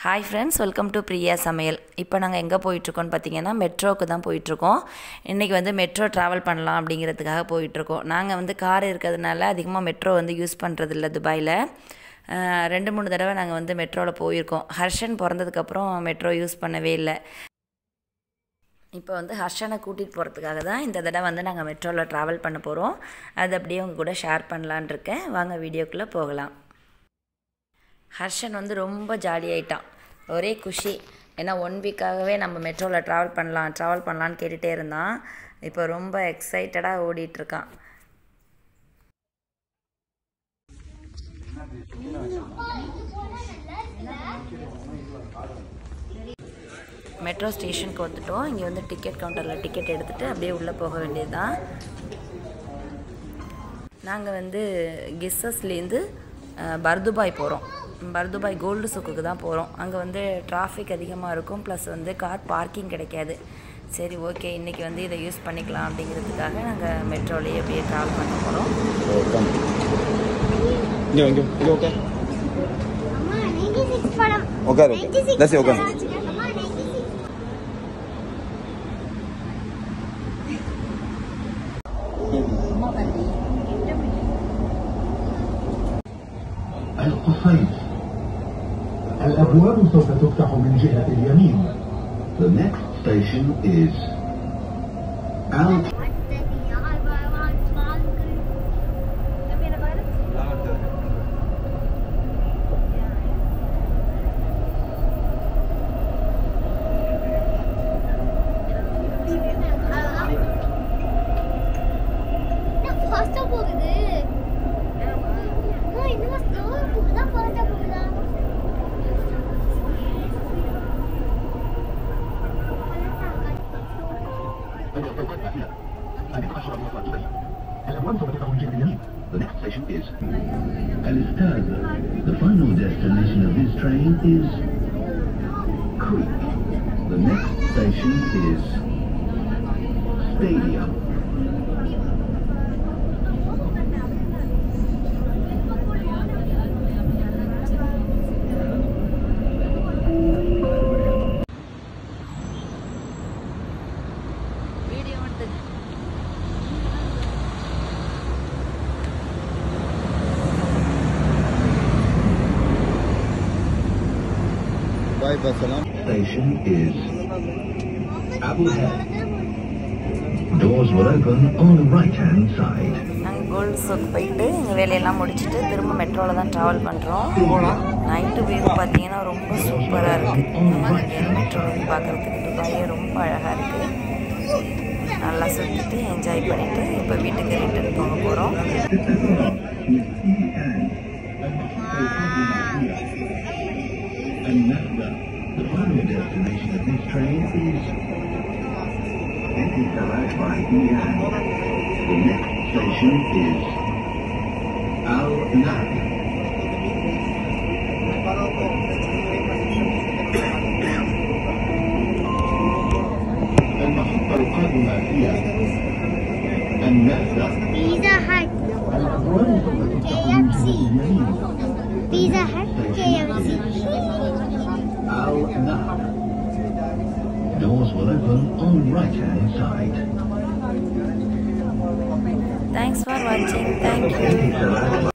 Hi friends, welcome to Priya Samayal. இப்போ நாங்க எங்க போயிட்டு இருக்கோம்னு பாத்தீங்கன்னா மெட்ரோக்கு தான் போயிட்டு இருக்கோம். இன்னைக்கு வந்து மெட்ரோ டிராவல் பண்ணலாம் அப்படிங்கிறதுக்காக போயிட்டு இருக்கோம். நாங்க வந்து கார் இருக்கிறதுனால அதிகமா மெட்ரோ வந்து யூஸ் பண்றது இல்ல துபாயில. 2-3 தடவை நாங்க வந்து மெட்ரோல போயிருக்கோம். ஹர்ஷன் பிறந்ததுக்கு அப்புறம் மெட்ரோ யூஸ் பண்ணவே இல்ல. இப்போ வந்து ஹர்ஷனை கூட்டிட்டு போறதுக்காக தான் இந்த தடவை வந்து நாங்க மெட்ரோல டிராவல் பண்ண போறோம். அது அப்படியே உங்க கூட ஷேர் பண்ணலாம்னு இருக்கேன். வாங்க வீடியோக்குள்ள போகலாம். ஹர்ஷன் வந்து ரொம்ப ஜாலி ஆயிட்டான். ஒரே குஷி. ஏன்னா 1 வீக்காகவே நம்ம மெட்ரோல டிராவல் பண்ணலாம்னு கேட்டுட்டே இருந்தான். இப்போ ரொம்ப எக்ஸைட்டடா ஓடிட்டு இருக்கான். மெட்ரோ ஸ்டேஷனுக்கு வந்துட்டோம். இங்க வந்து டிக்கெட் கவுண்டர்ல டிக்கெட் எடுத்துட்டு அப்படியே உள்ள போக வேண்டியதுதான். நாங்க வந்து கிஸ்ஸஸ்ல இருந்து பர்துபாய் போறோம். பர்துபாய் கோல்டு சூக்குக்கு தான் போறோம். அங்க வந்து டிராஃபிக் அதிகமா இருக்கும். ப்ளஸ் வந்து கார் பார்க்கிங் கிடைக்காது. சரி ஓகே, இன்னைக்கு வந்து இதை யூஸ் பண்ணிக்கலாம் அப்படிங்கிறதுக்காக நாங்க மெட்ரோலயே அப்படியே டிராவல் பண்ண போறோம். இங்க ஓகே. அம்மா 96 படம். ஓகே. Let's okay. அம்மா 96. அம்மா பண்டி القصيص الأبواب سوف تفتح من جهة اليمين. The next station is Al The next station is Al-Istad. The final destination of this train is Creek. The next station is Stadium. Station is Abu Dhabi. Doors will open on the right-hand side. நாங்கள் gold souk போயிட்டு எங்கள் வேலையெல்லாம் முடிச்சுட்டு திரும்ப மெட்ரோவில் தான் travel பண்ணுறோம். Night view பார்த்தீங்கன்னா ரொம்ப சூப்பராக இருக்குது. மெட்ரோவில் பார்க்குறதுக்கு துபாயே ரொம்ப அழகாக இருக்குது. நல்லா சுற்றிட்டு என்ஜாய் பண்ணிவிட்டு இப்போ வீட்டுக்கு ரிட்டர்ன் போக போகிறோம். The final destination of this train is Etihad by Iyan. The next station is Al Nabi. المحطة القادمة هي النافذة. Pizza Hut. KFC. Pizza Hut. KFC. Al Nabi. Doors will open on right-hand side. Thanks for watching. Thank you.